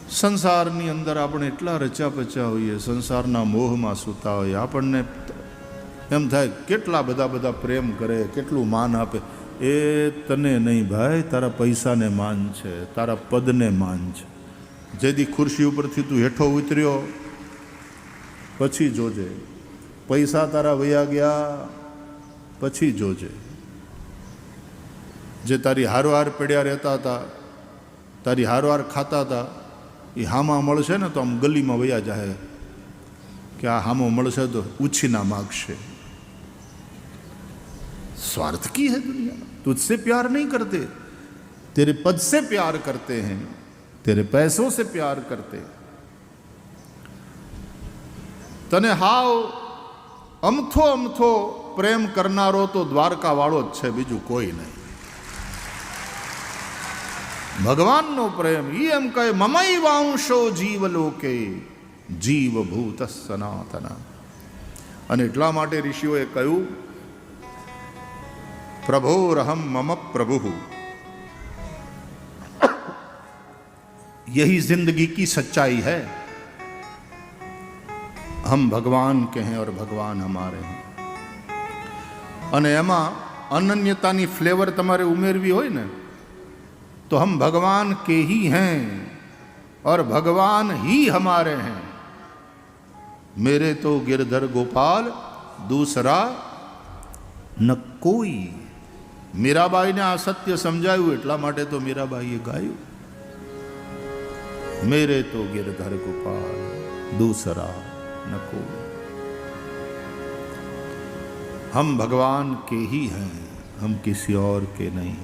સંસારની અંદર આપણે એટલા રચ્યા પચ્યા હોઈએ, સંસારના મોહમાં સૂતા હોઈએ, આપણને એમ થાય કેટલા બધા પ્રેમ કરે, કેટલું માન આપે. એ તને નહીં ભાઈ, તારા પૈસાને માન છે, તારા પદને માન છે. જેથી ખુરશી ઉપરથી તું હેઠો ઉતર્યો પછી જોજે, પૈસા તારા વયા ગયા પછી જોજે. જે તારી હારવાર પડ્યા રહેતા હતા, તારી હારવાર ખાતા હતા, એ હામા મળશે ને તો આમ ગલીમાં વયા જાય કે આ હામો મળશે તો ઉછીના માગશે. स्वार्थ की है दुनिया, तुझसे प्यार नहीं करते, तेरे पद से प्यार करते हैं, तेरे पैसों से प्यार करते. तने हाव अमथो प्रेम करनारो तो द्वारका वाळो ज छे, बीजू कोई नहीं. भगवान नो प्रेम ई एम कहे ममई वांशो जीवलोके जीवभूत सनातन. અને એટલા માટે ઋષિઓએ કહ્યું प्रभोरहम मम प्रभु. यही जिंदगी की सच्चाई है. हम भगवान के हैं और भगवान हमारे हैं. અને એમાં અનન્યતાની ફ્લેવર તમારે ઉમેરવી હોય ને તો हम भगवान के ही हैं और भगवान ही हमारे हैं. मेरे तो गिरधर गोपाल दूसरा न कोई. મીરાબાઈને આ સત્ય સમજાયું એટલા માટે તો મીરાબાઈએ ગાયું, મેરે તો गिरधर गोपाल दूसरा न कोई. हम भगवान के ही हैं, हम किसी और के नहीं.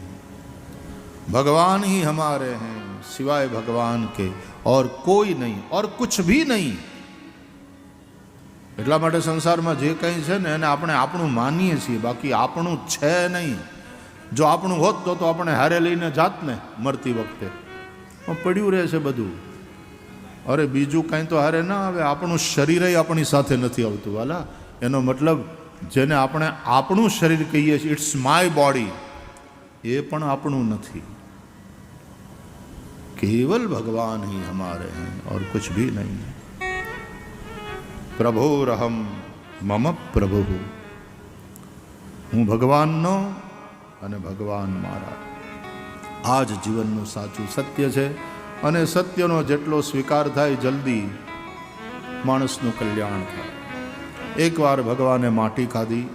भगवान ही हमारे हैं, सिवाय भगवान के और कोई नहीं और कुछ भी नहीं. એટલા માટે સંસારમાં જે કંઈ છે ને એને આપણે આપણું માનીએ છીએ, બાકી આપણું છે નહીં. જો આપણું હોત તો આપણે હારે લઈને જાત ને મરતી વખતે, પડ્યું રહે છે બધું. અરે બીજું કાંઈ તો હારે ના આવે, આપણું શરીર આપણી સાથે નથી આવતું વાલા. એનો મતલબ જેને આપણે આપણું શરીર કહીએ છીએ, ઇટ્સ માય બોડી, એ પણ આપણું નથી. केवल भगवान ही हमारे हैं और कुछ भी नहीं. प्रभोरहम मम प्रभु. હું ભગવાનનો અને ભગવાન મારા. આ જ જીવનનું સાચું સત્ય છે. અને સત્યનો જેટલો સ્વીકાર થાય જલ્દી માણસનું કલ્યાણ થાય. એકવાર ભગવાને માટી ખાધી.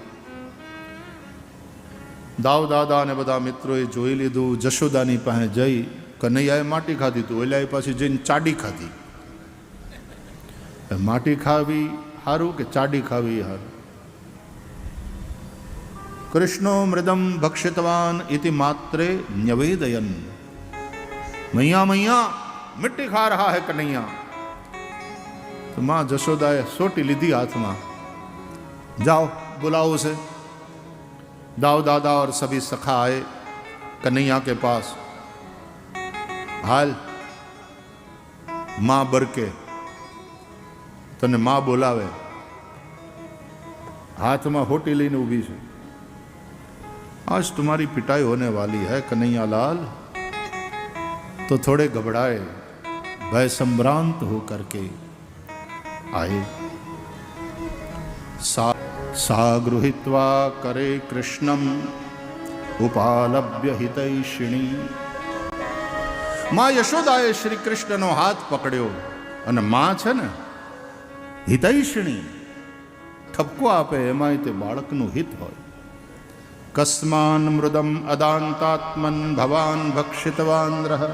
દાવ દાદા અને બધા મિત્રોએ જોઈ લીધું. જશોદાની પાસે જઈ કનૈયાએ માટી ખાધી તું, ઓલાએ પાછી જઈને ચાડી ખાધી. માટી ખાવી સારું કે ચાડી ખાવી સારું? कृष्णो मृदम भक्षितवान इति मात्रे न्यवेदयन. मैया मैया मिट्टी खा रहा है कन्हैया. तो माँ जशोदाए सोटी लीधी हाथ में, जाओ बुलाओ उसे. दाव दादा और सभी सखा आए कन्हैया के पास. हाल माँ बरके तने माँ बोलावे, हाथ में होटी लीने उभी छे. आज तुम्हारी पिटाई होने वाली है कन्हैया लाल. तो थोड़े घबराए, भय संभ्रांत होकर के आए. सा गृहीत्वा करे कृष्णम उपालभ्य हितैषिणी. मां यशोदाए श्री कृष्णનો હાથ પકડ્યો અને માં છે ને હિતૈષિણી, ઠપકો આપે એમાંય તે બાળકનું હિત હોય. કસ્માન મૃદમ અદાંતાત્મન ભવાન ભક્ષિતવાન રહ.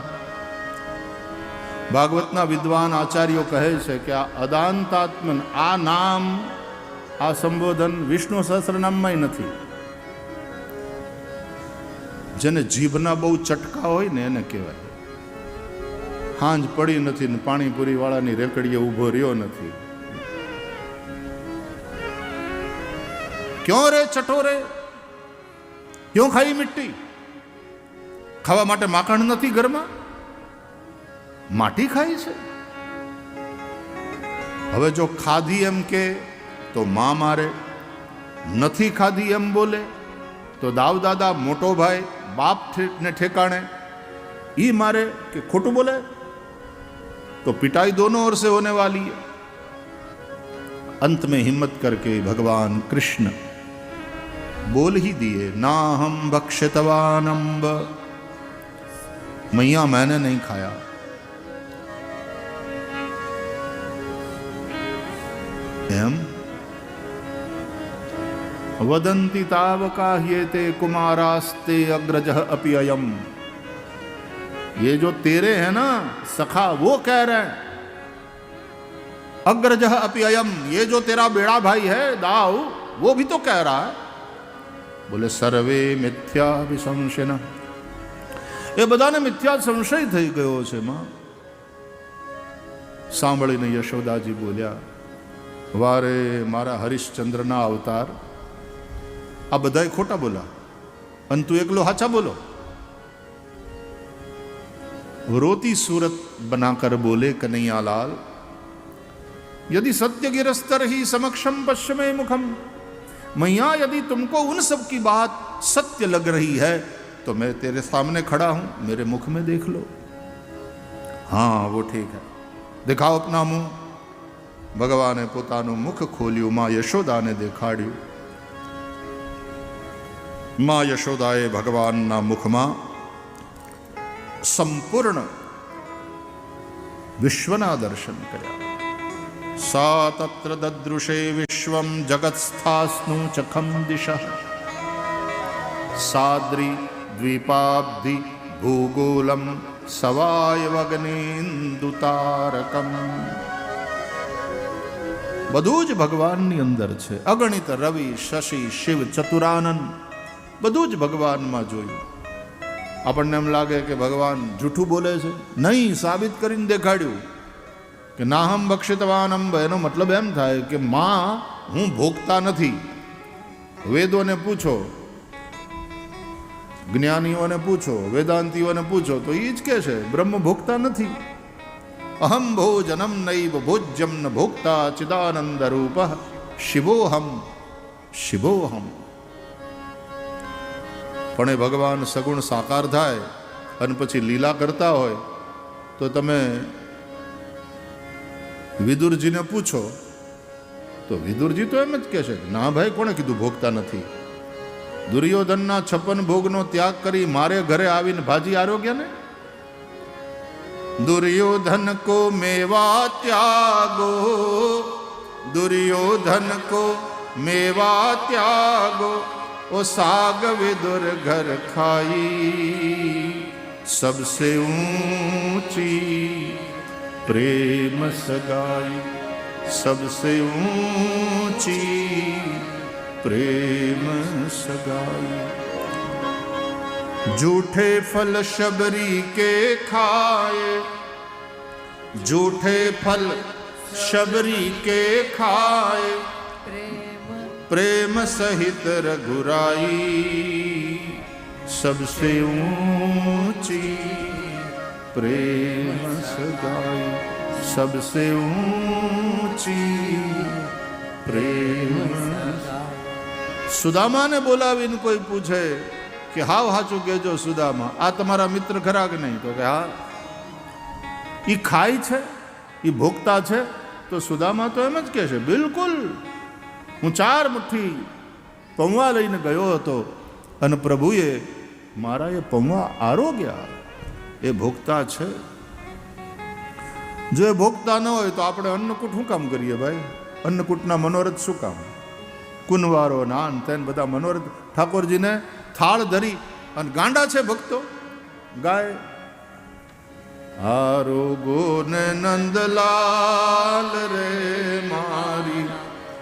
ભાગવતના વિદ્વાન આચાર્યો કહે છે કે આ અદાંતાત્મન, આ નામ, આ સંબોધન વિષ્ણુ સહસ્રનામમાં નથી. જેને જીભના બહુ ચટકા હોય ને એને કહેવાય. હાંજ પડી નથી ને પાણીપુરી વાળાની રેકડીએ ઊભો રહ્યો નથી. ક્યો રે ચટોરે, ક્यों खाई मिट्टी? ખાવા માટે માખણ નથી ઘરમાં, માટી ખાઈ છે. હવે જો ખાધી એમ કે તો માં મારે, નથી ખાધી એમ બોલે તો દાવ દાદા મોટો ભાઈ બાપ ને ઠેકાણે ઈ મારે કે ખોટું બોલે. तो पिटाई दोनों ओर से होने वाली है। अंत में हिम्मत करके भगवान कृष्ण बोल ही दिए, ना हम भक्षितवान अम्ब, मैया मैंने नहीं खाया। एम वदन्ति तावकाह्येते कुमारास्ते अग्रजः अपि अयम्, ये जो तेरे हैं ना सखा वो कह रहे हैं, अग्रजः अपि अयम्, ये जो तेरा बेड़ा भाई है दाऊ वो भी तो कह रहा है। बोले सर्वे मिथ्या विसंशयः, એ બધાને મિથ્યા સંશય થઈ ગયો છે માં। સાંભળીને યશોદાજી બોલ્યા, વારે મારા હરિશ્ચંદ્રના અવતાર, આ બધાય ખોટા બોલા અને તું એકલો હાચા બોલો। रोती सूरत बनाकर बोले कन्हैयालाल, यदि सत्य गिरस्तर ही समक्षम पश्चिमे मुखम, मैया यदि तुमको उन सब की बात सत्य लग रही है तो मैं तेरे सामने खड़ा हूं, मेरे मुख में देख लो। हाँ वो ठीक है, दिखाओ अपना मुंह। भगवाने पोतानु मुख खोल्યું, मां यशोदाने देखाड्યું। मां यशोदाए भगवानना मुखમાં संपूर्ण विश्वना दर्शन कर्या। सा तत्र ददृशे विश्वं जगत्स्थास्नु चखम दिशः, साद्री द्वीपाब्धि भूगोलम सवायवग्नेन्दुतारकम। બધું જ ભગવાનની અંદર છે, અગણિત રવિ શશી શિવ ચતુરાનન બધું જ ભગવાનમાં જોયું। આપણને એમ લાગે કે ભગવાન જૂઠું બોલે છે, નહીં, સાબિત કરીને દેખાડ્યું કે નાહમ બક્ષિતવાન અંબ, એનો મતલબ એમ થાય કે માં હું ભોગતા નથી। વેદોને પૂછો, જ્ઞાનીઓને પૂછો, વેદાંતિઓને પૂછો તો એ જ કહે છે બ્રહ્મ ભોગતા નથી। અહમ ભોજનમ નૈવ ભોજ્યમ ન ભોગતા ચિદાનંદ રૂપ શિવોહમ શિવોહમ। પણ એ ભગવાન સગુણ સાકાર થાય અને પછી લીલા કરતા હોય તો તમે વિદુરજીને પૂછો તો વિદુરજી તો એમ જ કહેશે, ના ભાઈ કોણે કીધું ભોગતા નથી। દુર્યોધનના 56 ભોગનો ત્યાગ કરી મારે ઘરે આવીને ભાજી આરોગ્ય ને। दुर्योधन को मेवा त्यागो, दुर्योधन को मेवा त्यागो, ओ साग विदुर घर खाई, सबसे ऊंची प्रेम सगाई, सबसे ऊंची प्रेम सगाई। झूठे फल शबरी के खाए, झूठे फल शबरी के खाए, प्रेम सहित रघुराई, सबसे ऊंची प्रेम सगाई, सबसे ऊंची प्रेम। सुदामा ने बोलावीने कोई पूछे कि हाव हाचू कहेजो सुदामा, आ तमारा मित्र खरा के नहीं? तो कि हाँ, ई खाई छे, ई भोगता छे। तो सुदामा तो एम ज कहे, बिल्कुल, हूँ 4 मुठ्ठी पौवा लईने गयो हतो अने प्रभुए मारा ये पौवा आरोग्या, ए भोगता छे। जो ए भोगता न होय तो आपणे अन्नकूट शुं काम करीए भाई? अन्नकूटना मनोरथ शुं काम? कुनवारो नान तेन बधा मनोरथ ठाकुरजी ने थाल धरी अन गांडा छे भक्तो गाय, आरोगो ने नंदलाल रे मारी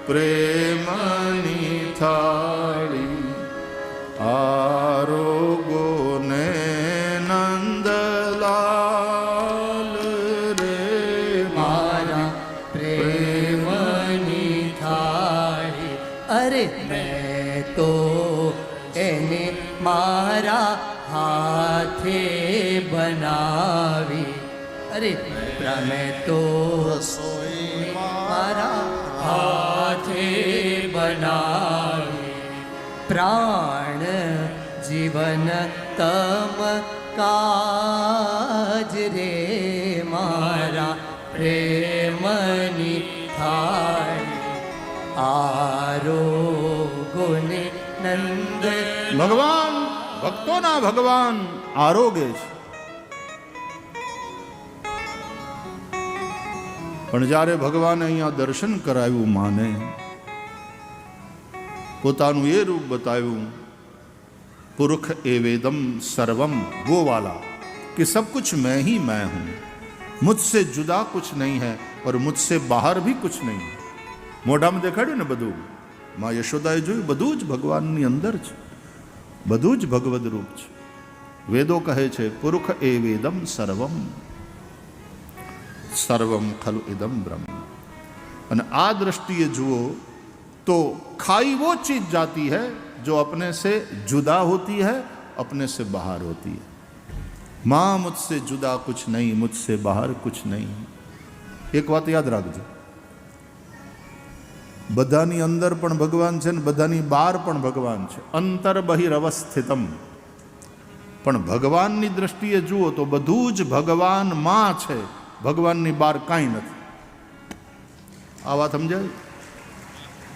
प्रेमनी थाली, आरोगो ने नंदलाल रे मारा प्रेमनी थाली। अरे मैं तो એને મારા હાથે બનાવી, અરે મેં તો રસોઈ મારા હાથે બનાવી, પ્રાણ જીવન તમ કાજ રે મારા પ્રેમની થાળી આરોગોને નંદ. ભગવાન ભક્તોના ભગવાન આરોગે છે. પણ જ્યારે ભગવાને અહીંયા દર્શન કરાવ્યું માને, પોતાનું એ રૂપ બતાવ્યું, પુરુખ એ વેદમ સર્વમ, वो वाला कि सब कुछ मैं ही मैं हूं, मुझसे जुदा कुछ नहीं है और मुझसे બહાર भी कुछ नहीं. મોઢામાં દેખાડ્યું ને બધું. માં યશોદાએ જોયું બધું જ ભગવાનની અંદર છે, બધું જ ભગવદ રૂપ છે. વેદો કહે છે પુરુખ એ વેદમ સર્વમ, સર્વમ ખલુ ઇદમ બ્રહ્મ. અને આ दृष्टिए જુઓ तो खाई वो चीज जाती है जो अपने से जुदा होती है, अपने से बाहर होती है. माँ मुझसे जुदा कुछ नहीं, मुझसे बाहर कुछ नहीं. एक बात याद રાખજો, બધાની અંદર પણ ભગવાન છે ને બધાની બહાર પણ ભગવાન છે. અંતર બહિરવસ્થિતમ. પણ ભગવાનની દ્રષ્ટિએ જુઓ તો બધું જ ભગવાનમાં છે, ભગવાનની બહાર કાંઈ નથી. આ વાત સમજાય?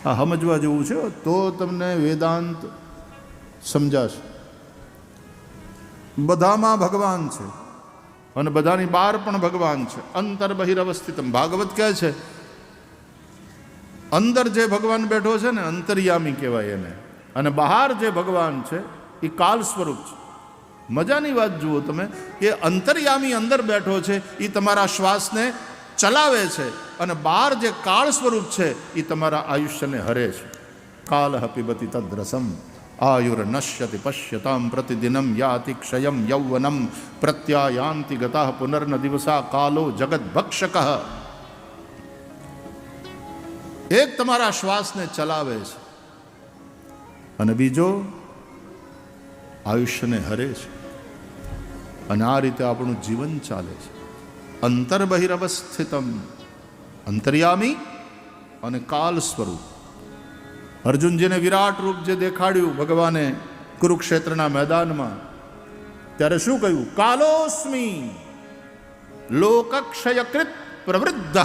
આ સમજવા જેવું છે, તો તમને વેદાંત સમજાશે. બધામાં ભગવાન છે અને બધાની બહાર પણ ભગવાન છે. અંતર બહિરવસ્થિતમ. ભાગવત કહે છે અંદર જે ભગવાન બેઠો છે ને અંતર્યામી કહેવાય એને, અને બહાર જે ભગવાન છે એ કાલ સ્વરૂપ છે. મજાની વાત જુઓ તમે, કે અંતર્યામી અંદર બેઠો છે એ તમારા શ્વાસને ચલાવે છે, અને બહાર જે કાળ સ્વરૂપ છે એ તમારા આયુષ્યને હરે છે. કાલ પિબતિ તદ્રસમ આયુર નશ્યતિ પશ્યતામ પ્રતિદિનમ યાતિ ક્ષયમ યૌવનમ પ્રત્યાયાંતિ ગતા પુનર્ન દિવસા કાલો જગત ભક્ષક. એક તમારા શ્વાસને ચલાવે છે અને બીજો આયુષ્યને હરે છે. અને આ રીતે આપણું જીવન ચાલે છે. અંતર બહિરવસ્થિતમ, અંતર્યામી અને કાલ સ્વરૂપ. અર્જુનજીને વિરાટ રૂપ જે દેખાડ્યું ભગવાને કુરુક્ષેત્રના મેદાનમાં, ત્યારે શું કહ્યું? કાલોસ્મી લોકક્ષયકૃત પ્રવૃદ્ધ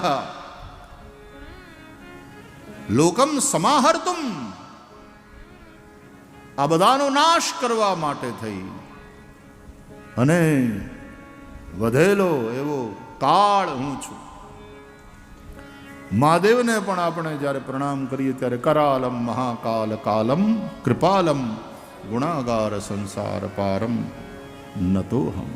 લોકમ સમાહર્તુમ. આ બધાનો નાશ કરવા માટે થઈ અને વધેલો એવો કાળ હું છું. મહાદેવને પણ આપણે જ્યારે પ્રણામ કરીએ ત્યારે કરાલમ મહાકાલ કાલમ કૃપાલમ ગુણાગાર સંસાર પારમ નતોહમ.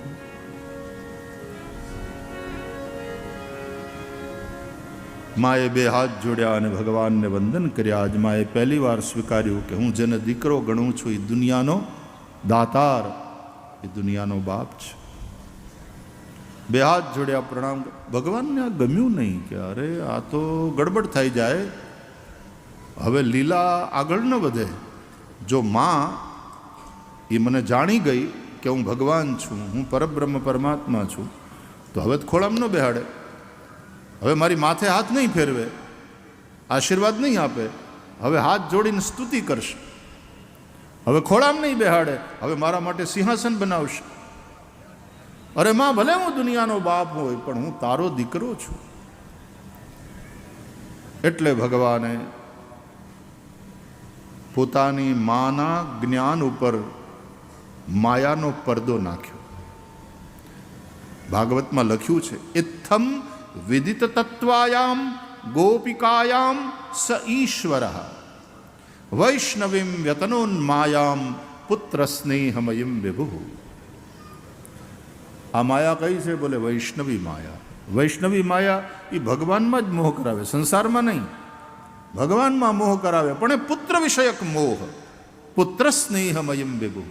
માએ બે હાથ જોડ્યા અને ભગવાનને વંદન કર્યા. આજ માએ પહેલી વાર સ્વીકાર્યું કે હું જેને દીકરો ગણું છું એ દુનિયાનો દાતાર, એ દુનિયાનો બાપ છે. બે હાથ જોડ્યા, પ્રણામ. ભગવાનને આ ગમ્યું નહીં કે અરે આ તો ગડબડ થઈ જાય, હવે લીલા આગળ ન વધે. જો માં એ મને જાણી ગઈ કે હું ભગવાન છું, હું પરબ્રહ્મ પરમાત્મા છું, તો હવે ખોળામાં ન બેહાડે, હવે મારી માથે હાથ નહીં ફેરવે, આશીર્વાદ નહીં આપે, હવે હાથ જોડીને સ્તુતિ કરશે, હવે ખોળામાં નહીં બેહાડે, હવે મારા માટે સિંહાસન બનાવશે. અરે માં, ભલે હું દુનિયાનો બાપ હોય પણ હું તારો દીકરો છું. એટલે ભગવાને પોતાની માના જ્ઞાન ઉપર માયાનો પડદો નાખ્યો. ભાગવતમાં લખ્યું છે, ઇત્થમ વિદિત તત્વાયામ ગોપિકાયામ સ ઈશ્વર વૈષ્ણવીમ વ્યતનોન્માયામ પુત્ર સ્નેહમયમ વિભુ. આ માયા કઈ છે? બોલે વૈષ્ણવી માયા. વૈષ્ણવી માયા એ ભગવાનમાં જ મોહ કરાવે, સંસારમાં નહીં. ભગવાનમાં મોહ કરાવે, પણ એ પુત્ર વિષયક મોહ. પુત્ર સ્નેહમયમ વિભુ.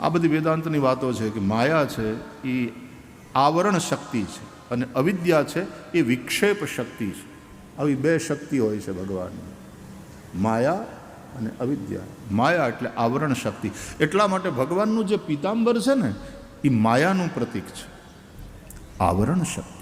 આ બધી વેદાંતની વાતો છે કે માયા છે એ આવરણ શક્તિ છે અને અવિદ્યા છે એ વિક્ષેપ શક્તિ છે. આવી બે શક્તિ હોય છે ભગવાનની, માયા અને અવિદ્યા. માયા એટલે આવરણ શક્તિ. એટલા માટે ભગવાનનું જે પીતાંબર છે ને એ માયાનું પ્રતીક છે, આવરણ શક્તિ.